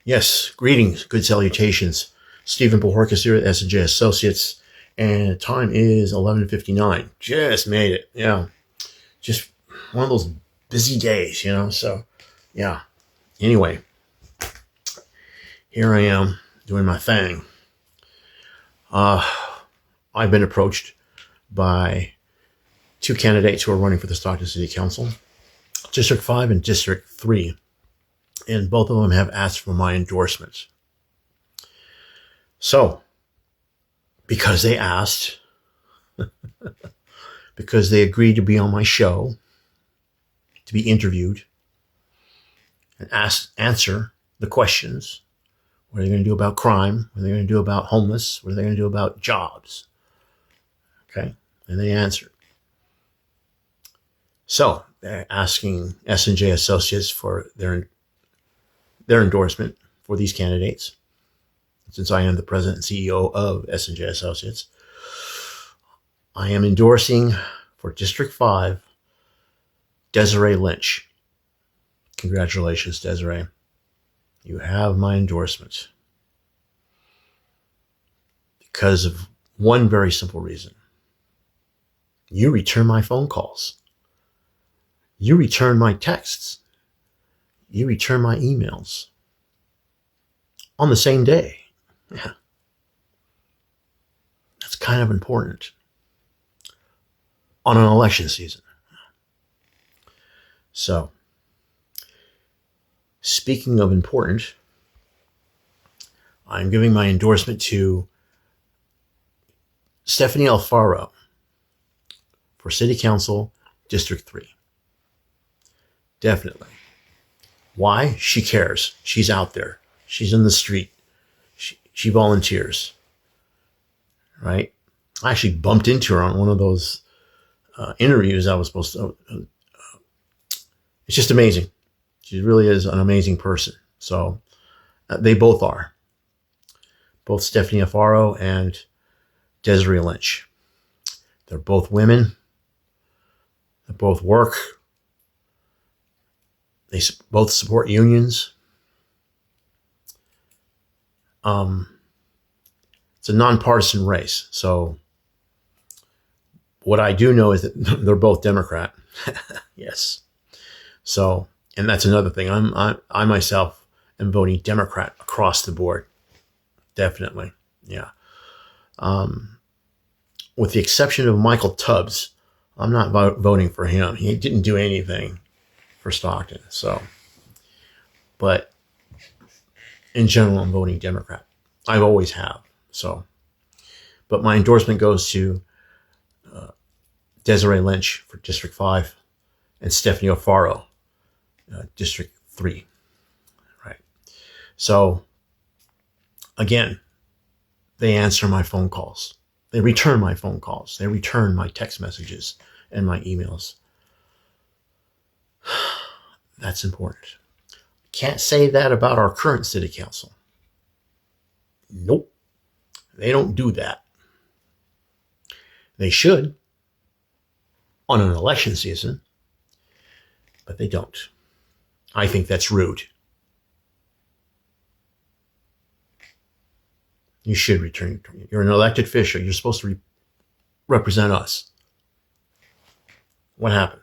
Yes, greetings, good salutations. Stephen Bohorkis here at S&J Associates, and time is 11:59. Just made it. Yeah, just one of those busy days, So, yeah. Anyway, here I am doing my thing. I've been approached by two candidates who are running for the Stockton City Council, District 5 and District 3, and both of them have asked for my endorsement. So, because they asked, because they agreed to be on my show, to be interviewed, and answer the questions. What are they going to do about crime? What are they going to do about homeless? What are they going to do about jobs? Okay, and they answered. So they're asking S&J Associates for their endorsement for these candidates. Since I am the president and CEO of S&J Associates, I am endorsing for District 5, Desiree Lynch. Congratulations, Desiree. You have my endorsement. Because of one very simple reason. You return my phone calls. You return my texts. You return my emails. On the same day. Yeah. That's kind of important. On an election season. So, speaking of important, I'm giving my endorsement to Stephanie Alfaro for City Council, District 3. Definitely. Why? She cares. She's out there. She's in the street. She volunteers. Right? I actually bumped into her on one of those interviews I was supposed to. It's just amazing. She really is an amazing person. So they both are. Both Stephanie Alfaro and Desiree Lynch. They're both women. They both work. They both support unions. It's a nonpartisan race. So what I do know is that they're both Democrat. Yes. So, and that's another thing. I myself am voting Democrat across the board. Definitely. Yeah. With the exception of Michael Tubbs, I'm not voting for him. He didn't do anything for Stockton. So, but in general, I'm voting Democrat. I always have. So, but my endorsement goes to Desiree Lynch for District 5 and Stephanie Alfaro, District 3. Right. So, again, they answer my phone calls. They return my phone calls. They return my text messages and my emails. That's important. Can't say that about our current city council. Nope. They don't do that. They should on an election season, but they don't. I think that's rude. You should return. You're an elected official. You're supposed to represent us. What happened?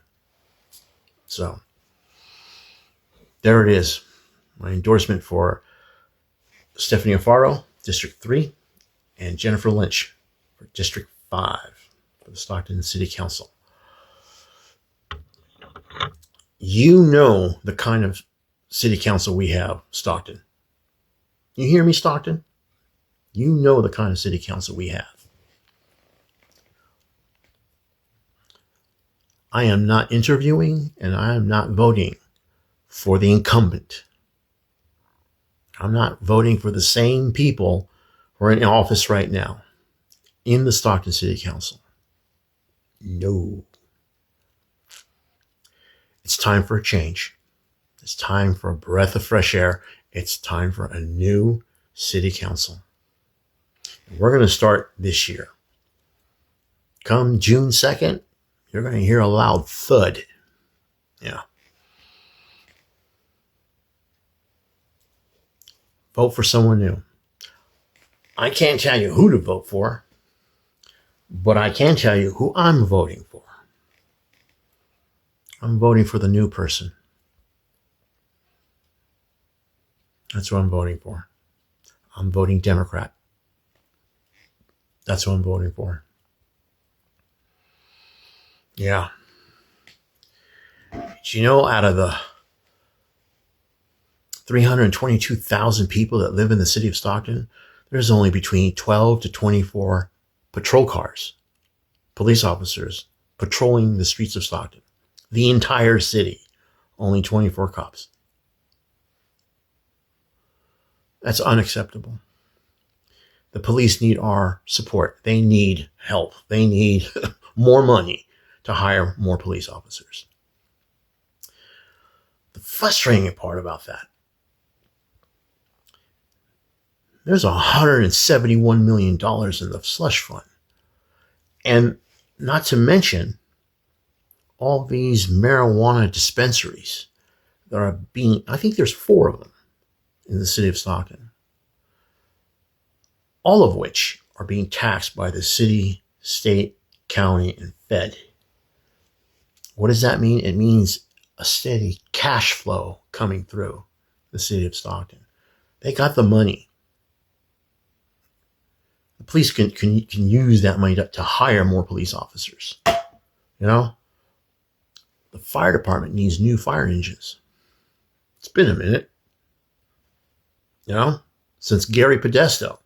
So, there it is. My endorsement for Stephanie Alfaro, District 3, and Jennifer Lynch for District 5 for the Stockton City Council. You know the kind of city council we have, Stockton. You hear me, Stockton? You know the kind of city council we have. I am not interviewing and I am not voting for the incumbent. I'm not voting for the same people who are in office right now in the Stockton City Council. No. It's time for a change. It's time for a breath of fresh air. It's time for a new city council. And we're going to start this year. Come June 2nd, you're going to hear a loud thud. Yeah. vote for someone new. I can't tell you who to vote for, but I can tell you who I'm voting for. I'm voting for the new person. That's what I'm voting for. I'm voting Democrat. That's what I'm voting for. Yeah. Do you know out of the 322,000 people that live in the city of Stockton, there's only between 12 to 24 patrol cars, police officers patrolling the streets of Stockton. The entire city, only 24 cops. That's unacceptable. The police need our support. They need help. They need more money to hire more police officers. The frustrating part about that, there's $171 million in the slush fund. And not to mention all these marijuana dispensaries that are being, I think there's 4 of them in the city of Stockton, all of which are being taxed by the city, state, county, and Fed. What does that mean? It means a steady cash flow coming through the city of Stockton. They got the money. The police can use that money to hire more police officers. You know? The fire department needs new fire engines. It's been a minute. You know? Since Gary Podesto.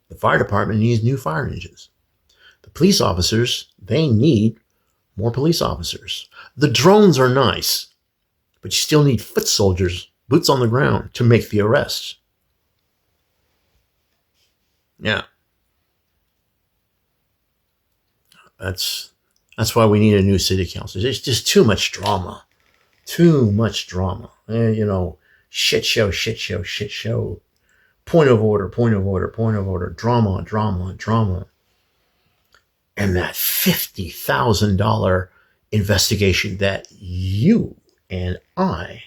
The fire department needs new fire engines. The police officers, they need more police officers. The drones are nice, but you still need foot soldiers, boots on the ground, to make the arrests. Yeah. That's why we need a new city council. There's just too much drama. Too much drama. You know, shit show. Point of order. Drama. And that $50,000 investigation that you and I,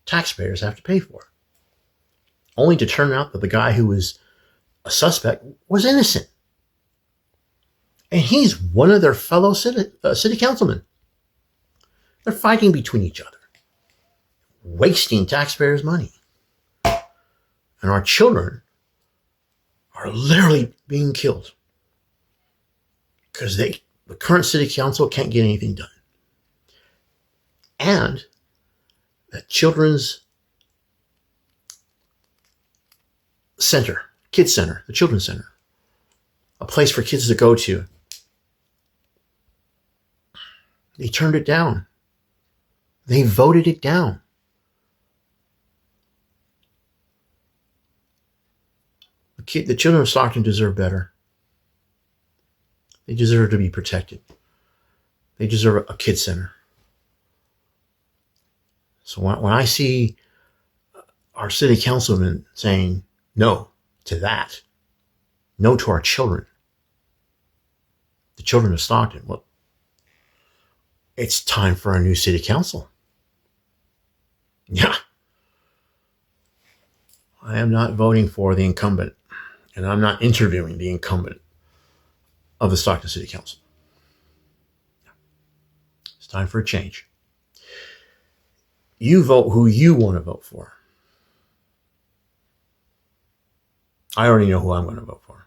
taxpayers, have to pay for. Only to turn out that the guy who was a suspect was innocent. And he's one of their fellow city councilmen. They're fighting between each other, wasting taxpayers' money. And our children are literally being killed because the current city council can't get anything done. And the children's center, kids center, the children's center, a place for kids to go to, they turned it down. They voted it down. The children of Stockton deserve better. They deserve to be protected. They deserve a kid center. So when I see our city councilman saying no to that, no to our children, the children of Stockton, well, it's time for a new city council. Yeah. I am not voting for the incumbent, and I'm not interviewing the incumbent of the Stockton City Council. It's time for a change. You vote who you want to vote for. I already know who I'm going to vote for.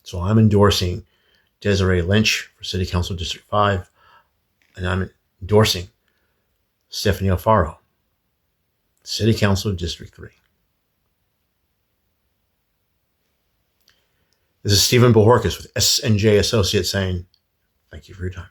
So I'm endorsing Desiree Lynch for City Council District 5, and I'm endorsing Stephanie Alfaro, City Council District 3. This is Stephen Bohorkis with S&J Associates saying, thank you for your time.